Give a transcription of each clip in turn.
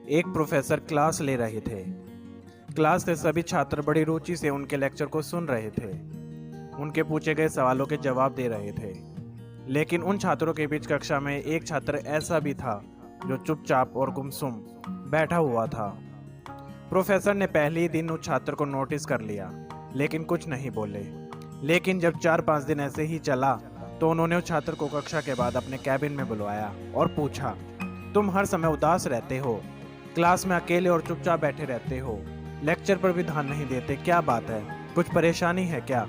एक professor class ले रहे थे। क्लास के सभी छात्र बड़ी रुचि से उनके लेक्चर को सुन रहे थे। उनके पूछे गए सवालों के जवाब दे रहे थे। लेकिन उन छात्रों के बीच कक्षा में एक छात्र ऐसा भी था जो चुपचाप और गुमसुम बैठा हुआ था। प्रोफेसर ने पहले ही दिन उस छात्र को नोटिस कर लिया, लेकिन कुछ नहीं बोले। लेकिन जब 4-5 दिन ऐसे ही चला तो उन्होंने उस छात्र को कक्षा के बाद अपने कैबिन में बुलवाया और पूछा, तुम हर समय उदास रहते हो, क्लास में अकेले और चुपचाप बैठे रहते हो, लेक्चर पर भी ध्यान नहीं देते, क्या बात है, कुछ परेशानी है क्या?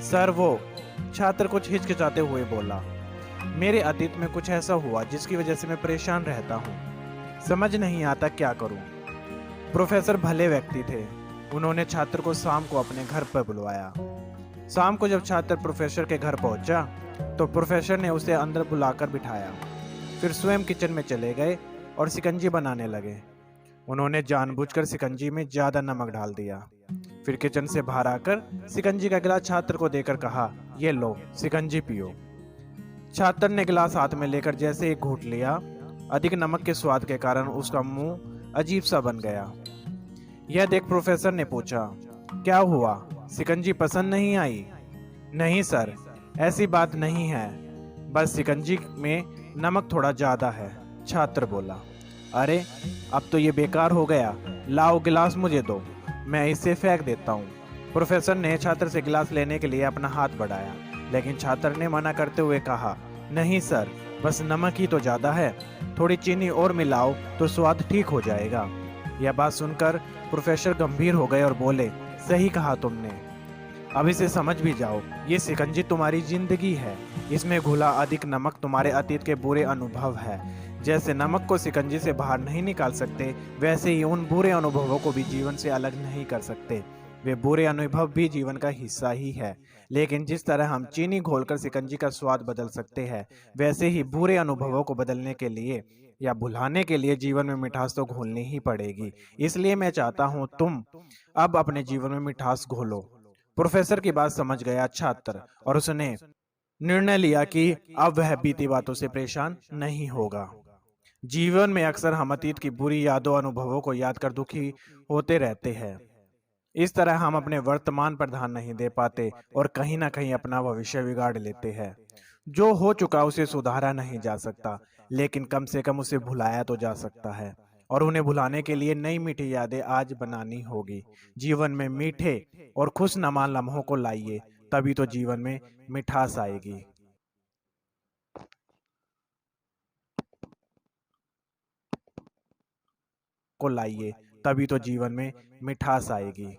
सर, वो छात्र कुछ हिचकिचाते हुए बोला, मेरे अतीत में कुछ ऐसा हुआ जिसकी वजह से मैं परेशान रहता हूँ, समझ नहीं आता क्या करूँ। प्रोफेसर भले व्यक्ति थे। उन्होंने छात्र को शाम को अपने घर पर बुलवाया। शाम को जब छात्र प्रोफेसर के घर पहुंचा तो प्रोफेसर ने उसे अंदर बुलाकर बिठाया। फिर स्वयं किचन में चले गए और शिकंजी बनाने लगे। उन्होंने जानबूझकर शिकंजी में ज्यादा नमक डाल दिया। फिर किचन से बाहर आकर शिकंजी का गिलास छात्र को देकर कहा, ये लो शिकंजी पियो। छात्र ने गिलास हाथ में लेकर जैसे ही घूंट लिया, अधिक नमक के स्वाद के कारण उसका मुंह अजीब सा बन गया। यह देख प्रोफेसर ने पूछा, क्या हुआ, शिकंजी पसंद नहीं आई? नहीं सर, ऐसी बात नहीं है, बस शिकंजी में नमक थोड़ा ज्यादा है, छात्र बोला। अरे, अब तो ये बेकार हो गया, लाओ गिलास मुझे दो, मैं इसे फेंक देता हूँ। प्रोफेसर ने छात्र से गिलास लेने के लिए अपना हाथ बढ़ाया, लेकिन छात्र ने मना करते हुए कहा, नहीं सर, बस नमक ही तो ज्यादा है, थोड़ी चीनी और मिलाओ तो स्वाद ठीक हो जाएगा। यह बात सुनकर प्रोफेसर गंभीर हो गए और बोले, सही कहा तुमने, अब इसे समझ भी जाओ, ये शिकंजी तुम्हारी जिंदगी है, इसमें घुला अधिक नमक तुम्हारे अतीत के बुरे अनुभव है। जैसे नमक को शिकंजी से बाहर नहीं निकाल सकते, वैसे ही उन बुरे अनुभवों को भी जीवन से अलग नहीं कर सकते। वे बुरे अनुभव भी जीवन का हिस्सा ही है, लेकिन जिस तरह हम चीनी घोलकर शिकंजी का स्वाद बदल सकते हैं, वैसे ही बुरे अनुभवों को बदलने के लिए या भुलाने के लिए जीवन में मिठास तो घोलनी ही पड़ेगी। इसलिए मैं चाहता हूँ तुम अब अपने जीवन में मिठास घोलो। प्रोफेसर की बात समझ गया छात्र और उसने निर्णय लिया कि अब वह बीती बातों से परेशान नहीं होगा। जीवन में अक्सर हम अतीत की बुरी यादों अनुभवों को याद कर दुखी होते रहते हैं। इस तरह हम अपने वर्तमान पर ध्यान नहीं दे पाते और कहीं ना कहीं अपना भविष्य बिगाड़ लेते हैं। जो हो चुका उसे सुधारा नहीं जा सकता, लेकिन कम से कम उसे भुलाया तो जा सकता है। और उन्हें भुलाने के लिए नई मीठी यादें आज बनानी होगी। जीवन में मीठे और खुशनुमा लम्हों को लाइए, तभी तो जीवन में मिठास आएगी। को लाइए, तभी तो जीवन में मिठास आएगी।